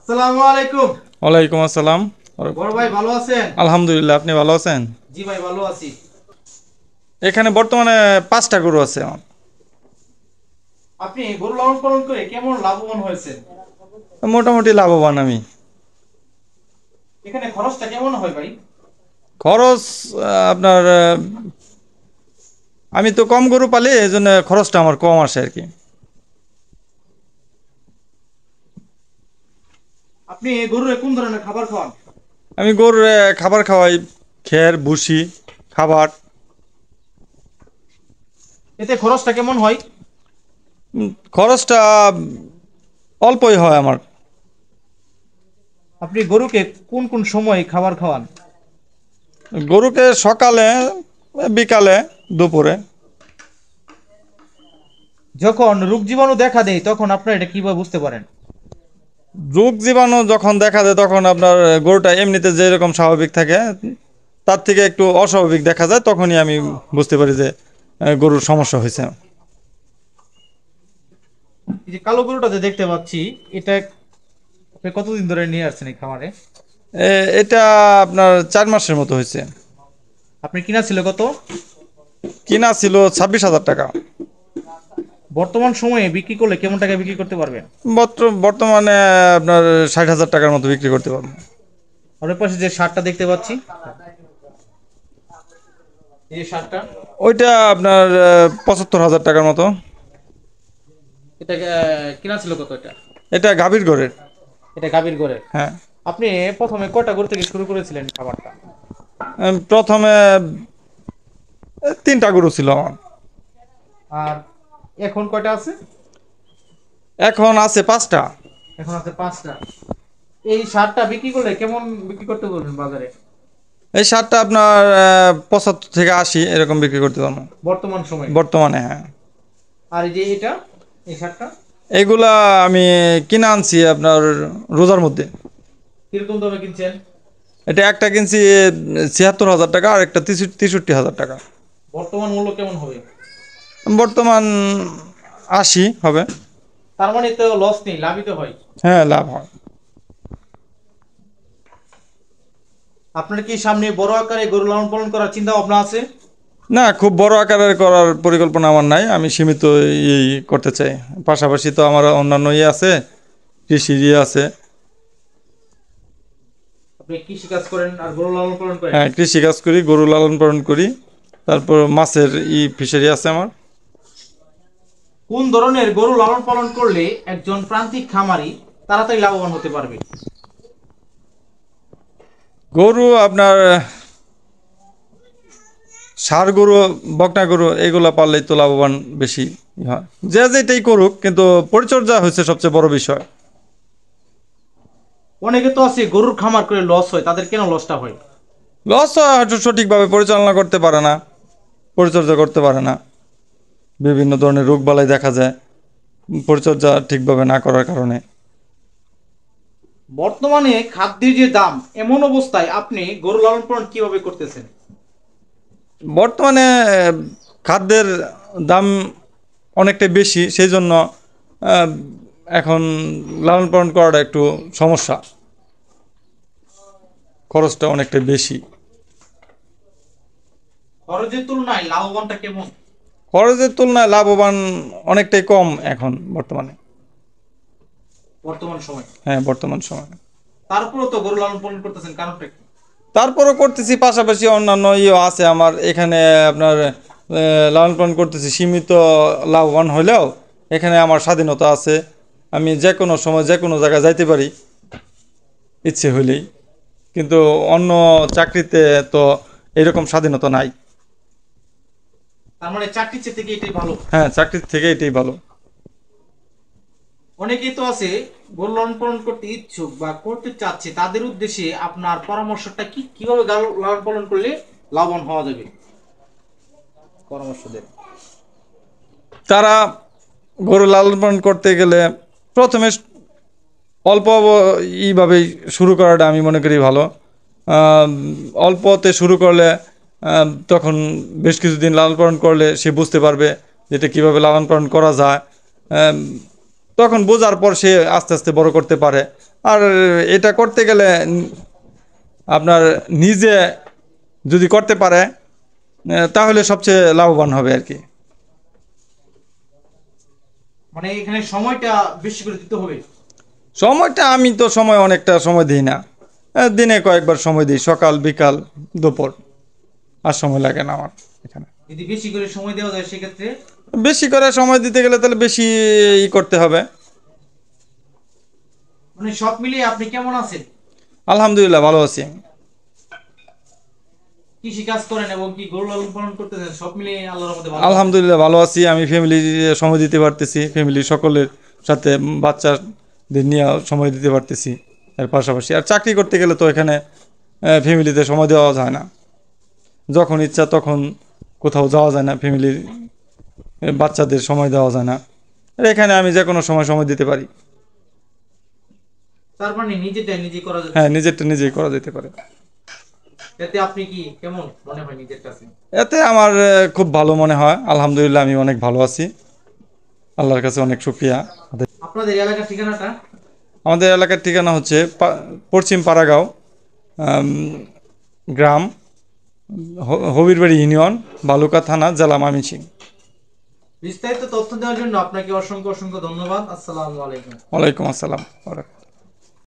আসসালামু আলাইকুম। ওয়ালাইকুম আসসালাম। বড় ভাই ভালো আছেন? আলহামদুলিল্লাহ, আপনি ভালো আছেন? জি ভাই ভালো আছি। এখানে বর্তমানে 5টা গরু আছে আমার। আপনি গরু লালন পালন করে কেমন লাভবান হয়েছেন? মোটামুটি লাভবান আমি। এখানে খরচটা কেমন হয় ভাই? খরচ আপনার আমি তো কম গরু পালি, এই জন্য খরচটা আমার কম আসে আর কি। আপনি গরুর কোন ধরনের খাবার খাওয়ান? আমি গরুর খাবার খাওয়াই, খের ভুসি খাবার। এতে খরচটা কেমন হয়? খরচটা অল্পই হয় আমার। আপনি গরুকে কোন কোন সময় খাবার খাওয়ান? গরুকে সকালে, বিকালে, দুপুরে। যখন রোগ জীবাণু দেখা দেয় তখন আপনারা এটা কিভাবে বুঝতে পারেন? রোগ জীবাণু যখন দেখা যায় তখন আপনার গরুটা এমনিতে যেরকম স্বাভাবিক থাকে তার থেকে একটু অস্বাভাবিক দেখা যায়, তখনই আমি বুঝতে পারি যে গরুর সমস্যা হয়েছে। এই যে কালো গরুটা যে দেখতে পাচ্ছি, এটা আপনি কতদিন ধরে নিয়ে আসছেন এই খামারে? এটা আপনার 4 মাসের মতো হয়েছে। আপনি কিনা ছিল কত? কিনা ছিল 26,000 টাকা। বর্তমান সময়ে বিক্রি করলে কেমন টাকা বিক্রি করতে পারবেন? বর্তমানে আপনার 60,000 টাকার মতো বিক্রি করতে পারবো। আর ওই পাশে যে শার্টটা দেখতে পাচ্ছি, এই যে শার্টটা, ওইটা আপনার 75,000 টাকার মতো। এটা কিনা ছিল কত এটা? এটা গাভীর ঘরের। এটা গাভীর ঘরে। হ্যাঁ। আপনি প্রথমে কয়টা গরু থেকে শুরু করেছিলেন খাবারটা? প্রথমে 3টা গরু ছিল আমার। আর এখন কয়টা আছে? এখন আছে 5টা। এখন আছে পাঁচটা। এই সারটা বিক্রি করলে কেমন বিক্রি করতে বলবেন বাজারে? এই সারটা আপনার 75 থেকে 80 এরকম বিক্রি করতে পারবো বর্তমান সময়ে। বর্তমানে। হ্যাঁ। আর এই যে এটা, এই সারটা এইগুলা আমি কিনে আনছি আপনার রোজার মধ্যে। কিরকম দামে কিনছেন? এটা একটা কিনছি 76,000 টাকা, আর একটা 63,000 টাকা। বর্তমান মূল্য কেমন হবে? বর্তমান 80 হবে। তার মানে তো লস নেই, লাভই তো হয়। হ্যাঁ, লাভ হয়। আপনার কি সামনে বড় আকারে গরু লালন পালন করার চিন্তা ভাবনা আছে? না, খুব বড় আকারের করার পরিকল্পনা আমার নাই, আমি সীমিত এই করতে চাই। পাশাপাশি তো আমার অন্যান্য ইয়ে আছে, কৃষি ইয়ে আছে। আপনি কৃষি কাজ করেন আর গরু লালন পালন করেন? হ্যাঁ, কৃষি কাজ করি, গরু লালন পালন করি। তারপর মাছের ফিশারি আছে আমার। কোন ধরনের গরু লালন পালন করলে একজন প্রান্তিক খামারি তাড়াতাড়ি লাভবান হতে পারবে? গরু আপনার ষাঁড় গরু, বকনা গরু এগুলা পাললেই তো লাভবান বেশি হয়। যে যেটাই করুক, কিন্তু পরিচর্যা হচ্ছে সবচেয়ে বড় বিষয়। অনেকে তো আছে গরুর খামার করে লস হয়, তাদের কেন লসটা হয়? লস হয়তো সঠিকভাবে পরিচালনা করতে পারে না, পরিচর্যা করতে পারে না। বিভিন্ন ধরনের রোগ বালাই দেখা যায় পরিচর্যা ঠিকভাবে না করার কারণে। বর্তমানে খাদ্যের যে দাম, এমন অবস্থায় আপনি গরু লালন পালন কিভাবে করতেছেন? বর্তমানে খাদ্যের দাম অনেকটাই বেশি, সেই জন্য আহ, এখন লালন পালন করাটা একটু সমস্যা। খরচটা অনেকটাই বেশি। খরচের তুলনায় লাভবানটা কেমন? খরচের তুলনায় লাভবান অনেকটাই কম এখন বর্তমানে। বর্তমান সময়। হ্যাঁ, বর্তমান সময়ে। তারপরেও তো গরু লালন পালন করতেছেন, কারণটা কি? তারপরও করতেছি, পাশাপাশি অন্যান্য ইয়ে আছে আমার এখানে। আপনার লালন পালন করতেছি সীমিত, লাভবান হলেও এখানে আমার স্বাধীনতা আছে। আমি যে কোনো সময় যে কোনো জায়গায় যাইতে পারি ইচ্ছে হইলেই। কিন্তু অন্য চাকরিতে তো এরকম স্বাধীনতা নাই। তার মানে চাকরির চেয়ে থেকে এটাই ভালো। হ্যাঁ, চাকরির থেকে এটাই ভালো। অনেকেই তো আছে গরু লালন পালন করতে ইচ্ছুক বা করতে চাচ্ছে, তাদের উদ্দেশ্যে আপনার পরামর্শটা কি, কিভাবে লালন পালন করলে লাভবান হওয়া যাবে? পরামর্শ দেন। তারা গরু লালন পালন করতে গেলে প্রথমে অল্প এইভাবেই শুরু করাটা আমি মনে করি ভালো। আম, অল্পতে শুরু করলে তখন বেশ কিছুদিন লালন পালন করলে সে বুঝতে পারবে যেটা কীভাবে লালন পালন করা যায়। আম, তখন বোঝার পর সে আস্তে আস্তে বড় করতে পারে। আর এটা করতে গেলে আপনার নিজে যদি করতে পারে তাহলে সবচেয়ে লাভবান হবে আর কি। মানে এখানে সময়টা বেশি করে দিতে হবে। সময়টা আমি তো সময় অনেকটা সময় দিই না, দিনে কয়েকবার সময় দিই, সকাল বিকাল দুপুর, আর সময় লাগে না আমার এখানে। যদি বেশি করে সময় দেওয়া যায় সেক্ষেত্রে বেশি করে সময় দিতে গেলে তাহলে বেশি করতে হবে। মানে সব মিলিয়ে আপনি কেমন আছেন? আলহামদুলিল্লাহ ভালো আছি। কৃষি কাজ করেন এবং কি গরু লালন পালন করতেছেন, সব মিলিয়ে আল্লাহর রহমতে ভালো আছেন? আলহামদুলিল্লাহ ভালো আছি, আমি ফ্যামিলির সময় দিতে পারতেছি, ফ্যামিলির সকলের সাথে বাচ্চাদের নিয়ে সময় দিতে পারতেছি। এর পাশাপাশি আর চাকরি করতে গেলে তো এখানে ফ্যামিলিতে সময় দেওয়া যায় না, যখন ইচ্ছা তখন কোথাও যাওয়া যায় না, ফ্যামিলির বাচ্চাদের সময় দেওয়া যায় না। আর এখানে আমি যে কোনো সময় সময় দিতে পারি। তার মানে নিজেটা নিজে করা যাচ্ছে। হ্যাঁ, নিজেরটা নিজেই করা যেতে পারে। এতে আপনি কি কেমন মনে হয় নিজের কাছে? এতে আমার খুব ভালো মনে হয়, আলহামদুলিল্লাহ আমি অনেক ভালো আছি, আল্লাহর কাছে অনেক শুকরিয়া। আপনাদের এলাকার ঠিকানাটা? আমাদের এলাকার ঠিকানা হচ্ছে পশ্চিম পাড়াগাঁও গ্রাম, হবিরবাড়ি ইউনিয়ন, বালুকা থানা, জেলা ময়মনসিংহ। বিস্তারিত তথ্য দেওয়ার জন্য আপনাকে অসংখ্য অসংখ্য ধন্যবাদ। আসসালামু আলাইকুম। ওয়ালাইকুম আসসালাম।